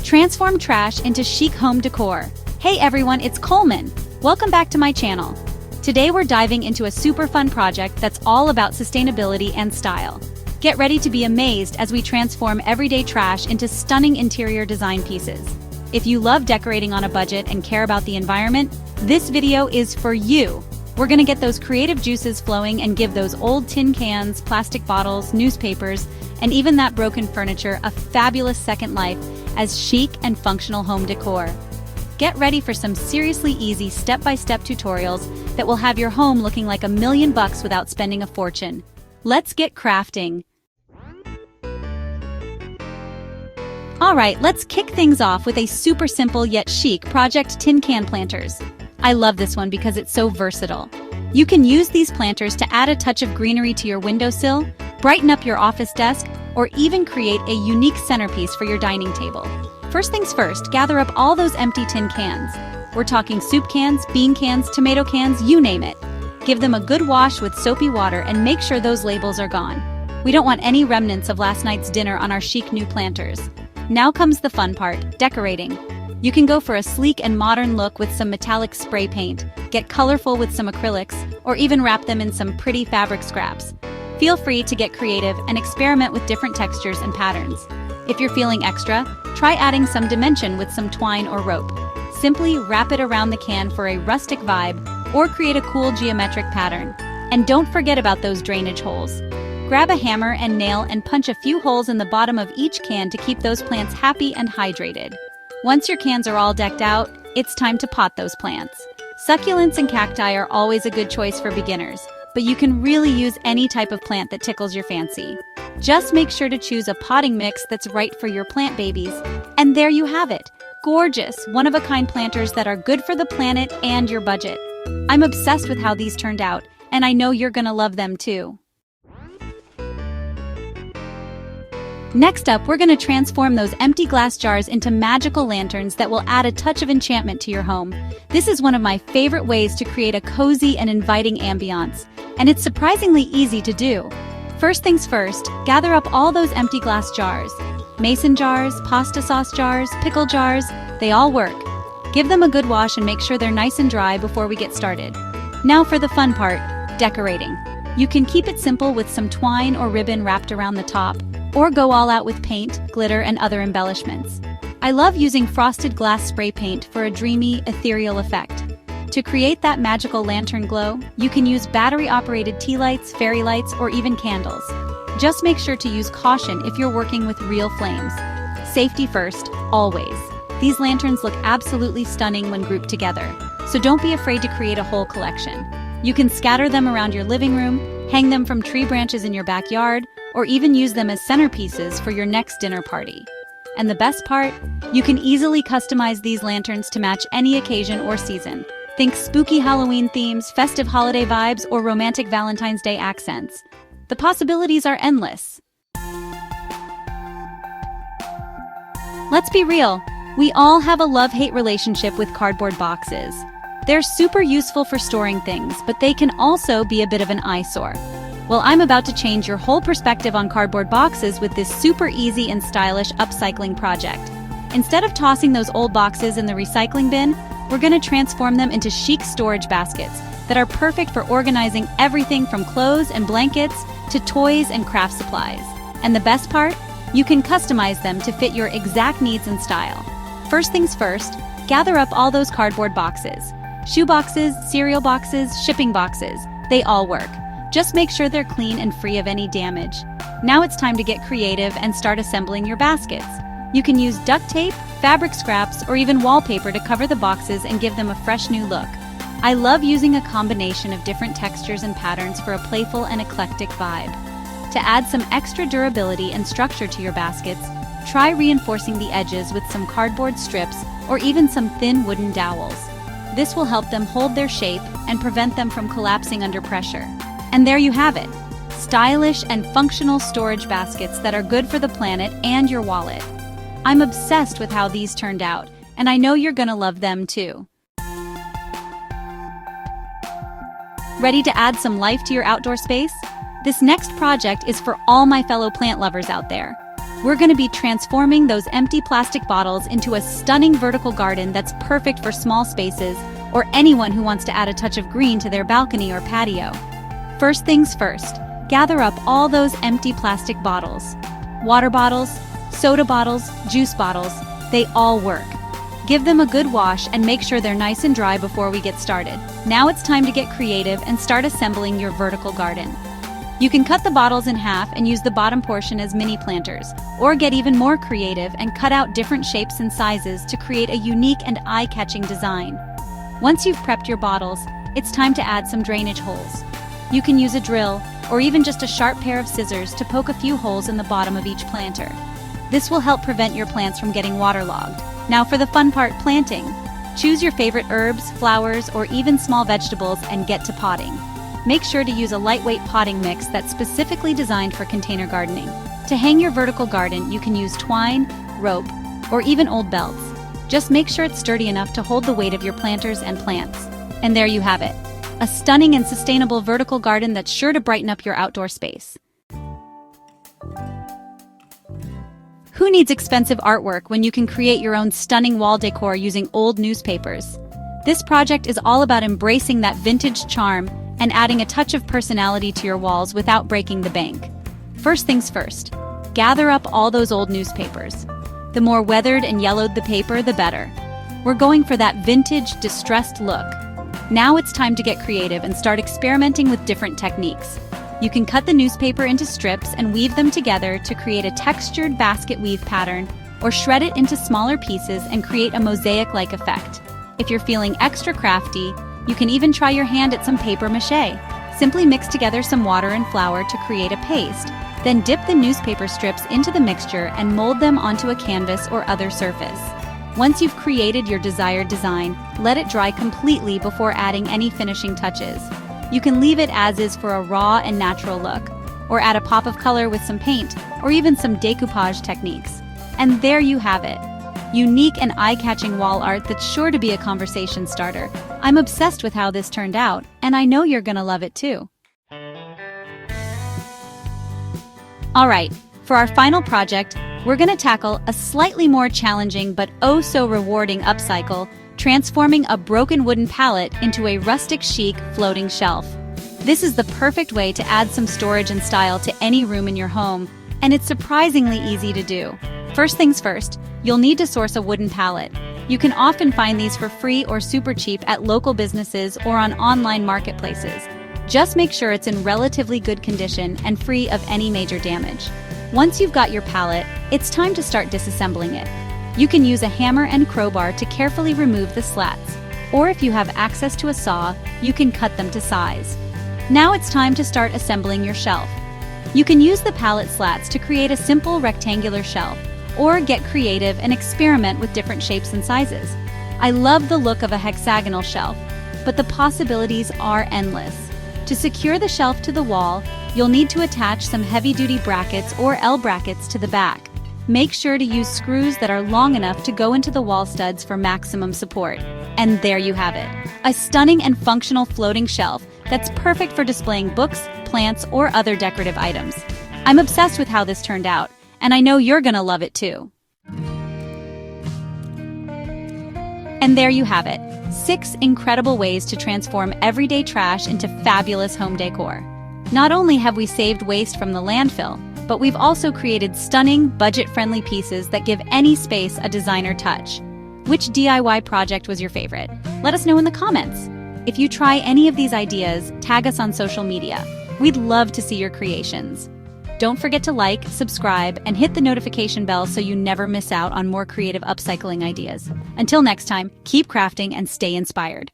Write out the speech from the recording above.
Transform trash into chic home decor. Hey everyone, it's Coleman. Welcome back to my channel. Today we're diving into a super fun project that's all about sustainability and style. Get ready to be amazed as we transform everyday trash into stunning interior design pieces. If you love decorating on a budget and care about the environment, this video is for you. We're gonna get those creative juices flowing and give those old tin cans, plastic bottles, newspapers, and even that broken furniture a fabulous second life as chic and functional home decor. Get ready for some seriously easy step-by-step tutorials that will have your home looking like $1 million without spending a fortune. Let's get crafting. Alright, let's kick things off with a super simple yet chic project: tin can planters. I love this one because it's so versatile. You can use these planters to add a touch of greenery to your windowsill, brighten up your office desk, or even create a unique centerpiece for your dining table. First things first, gather up all those empty tin cans. We're talking soup cans, bean cans, tomato cans, you name it. Give them a good wash with soapy water and make sure those labels are gone. We don't want any remnants of last night's dinner on our chic new planters. Now comes the fun part: decorating. You can go for a sleek and modern look with some metallic spray paint, get colorful with some acrylics, or even wrap them in some pretty fabric scraps. Feel free to get creative and experiment with different textures and patterns. If you're feeling extra, try adding some dimension with some twine or rope. Simply wrap it around the can for a rustic vibe, or create a cool geometric pattern. And don't forget about those drainage holes. Grab a hammer and nail and punch a few holes in the bottom of each can to keep those plants happy and hydrated. Once your cans are all decked out, it's time to pot those plants. Succulents and cacti are always a good choice for beginners, but you can really use any type of plant that tickles your fancy. Just make sure to choose a potting mix that's right for your plant babies. And there you have it. Gorgeous, one-of-a-kind planters that are good for the planet and your budget. I'm obsessed with how these turned out, and I know you're gonna love them too. Next up, we're gonna transform those empty glass jars into magical lanterns that will add a touch of enchantment to your home. This is one of my favorite ways to create a cozy and inviting ambiance, and it's surprisingly easy to do. First things first, gather up all those empty glass jars. Mason jars, pasta sauce jars, pickle jars, they all work. Give them a good wash and make sure they're nice and dry before we get started. Now for the fun part: decorating. You can keep it simple with some twine or ribbon wrapped around the top, or go all out with paint, glitter, and other embellishments. I love using frosted glass spray paint for a dreamy, ethereal effect. To create that magical lantern glow, you can use battery-operated tea lights, fairy lights, or even candles. Just make sure to use caution if you're working with real flames. Safety first, always. These lanterns look absolutely stunning when grouped together, so don't be afraid to create a whole collection. You can scatter them around your living room, hang them from tree branches in your backyard, or even use them as centerpieces for your next dinner party. And the best part? You can easily customize these lanterns to match any occasion or season. Think spooky Halloween themes, festive holiday vibes, or romantic Valentine's Day accents. The possibilities are endless. Let's be real, we all have a love-hate relationship with cardboard boxes. They're super useful for storing things, but they can also be a bit of an eyesore. Well, I'm about to change your whole perspective on cardboard boxes with this super easy and stylish upcycling project. Instead of tossing those old boxes in the recycling bin, we're gonna transform them into chic storage baskets that are perfect for organizing everything from clothes and blankets to toys and craft supplies. And the best part? You can customize them to fit your exact needs and style. First things first, gather up all those cardboard boxes. Shoe boxes, cereal boxes, shipping boxes, they all work. Just make sure they're clean and free of any damage. Now it's time to get creative and start assembling your baskets. You can use duct tape, fabric scraps, or even wallpaper to cover the boxes and give them a fresh new look. I love using a combination of different textures and patterns for a playful and eclectic vibe. To add some extra durability and structure to your baskets, try reinforcing the edges with some cardboard strips or even some thin wooden dowels. This will help them hold their shape and prevent them from collapsing under pressure. And there you have it, stylish and functional storage baskets that are good for the planet and your wallet. I'm obsessed with how these turned out, and I know you're gonna love them too. Ready to add some life to your outdoor space? This next project is for all my fellow plant lovers out there. We're going to be transforming those empty plastic bottles into a stunning vertical garden that's perfect for small spaces or anyone who wants to add a touch of green to their balcony or patio. First things first, gather up all those empty plastic bottles. Water bottles, soda bottles, juice bottles, they all work. Give them a good wash and make sure they're nice and dry before we get started. Now it's time to get creative and start assembling your vertical garden. You can cut the bottles in half and use the bottom portion as mini planters, or get even more creative and cut out different shapes and sizes to create a unique and eye-catching design. Once you've prepped your bottles, it's time to add some drainage holes. You can use a drill, or even just a sharp pair of scissors to poke a few holes in the bottom of each planter. This will help prevent your plants from getting waterlogged. Now for the fun part, planting. Choose your favorite herbs, flowers, or even small vegetables and get to potting. Make sure to use a lightweight potting mix that's specifically designed for container gardening. To hang your vertical garden, you can use twine, rope, or even old belts. Just make sure it's sturdy enough to hold the weight of your planters and plants. And there you have it. A stunning and sustainable vertical garden that's sure to brighten up your outdoor space. Who needs expensive artwork when you can create your own stunning wall decor using old newspapers? This project is all about embracing that vintage charm and adding a touch of personality to your walls without breaking the bank. First things first, gather up all those old newspapers. The more weathered and yellowed the paper, the better. We're going for that vintage, distressed look. Now it's time to get creative and start experimenting with different techniques. You can cut the newspaper into strips and weave them together to create a textured basket weave pattern, or shred it into smaller pieces and create a mosaic-like effect. If you're feeling extra crafty, you can even try your hand at some paper mache. Simply mix together some water and flour to create a paste. Then dip the newspaper strips into the mixture and mold them onto a canvas or other surface. Once you've created your desired design, let it dry completely before adding any finishing touches. You can leave it as is for a raw and natural look, or add a pop of color with some paint, or even some decoupage techniques. And there you have it. Unique and eye-catching wall art that's sure to be a conversation starter. I'm obsessed with how this turned out, and I know you're gonna love it too. Alright, for our final project, we're gonna tackle a slightly more challenging but oh so rewarding upcycle, transforming a broken wooden pallet into a rustic chic floating shelf. This is the perfect way to add some storage and style to any room in your home, and it's surprisingly easy to do. First things first, you'll need to source a wooden pallet. You can often find these for free or super cheap at local businesses or on online marketplaces. Just make sure it's in relatively good condition and free of any major damage. Once you've got your pallet, it's time to start disassembling it. You can use a hammer and crowbar to carefully remove the slats, or if you have access to a saw, you can cut them to size. Now it's time to start assembling your shelf. You can use the pallet slats to create a simple rectangular shelf, or get creative and experiment with different shapes and sizes. I love the look of a hexagonal shelf, but the possibilities are endless. To secure the shelf to the wall, you'll need to attach some heavy-duty brackets or L brackets to the back. Make sure to use screws that are long enough to go into the wall studs for maximum support. And there you have it, a stunning and functional floating shelf that's perfect for displaying books, plants, or other decorative items. I'm obsessed with how this turned out, and I know you're gonna love it too. And there you have it, 6 incredible ways to transform everyday trash into fabulous home decor. Not only have we saved waste from the landfill, but we've also created stunning, budget-friendly pieces that give any space a designer touch. Which DIY project was your favorite? Let us know in the comments. If you try any of these ideas, tag us on social media. We'd love to see your creations. Don't forget to like, subscribe, and hit the notification bell so you never miss out on more creative upcycling ideas. Until next time, keep crafting and stay inspired.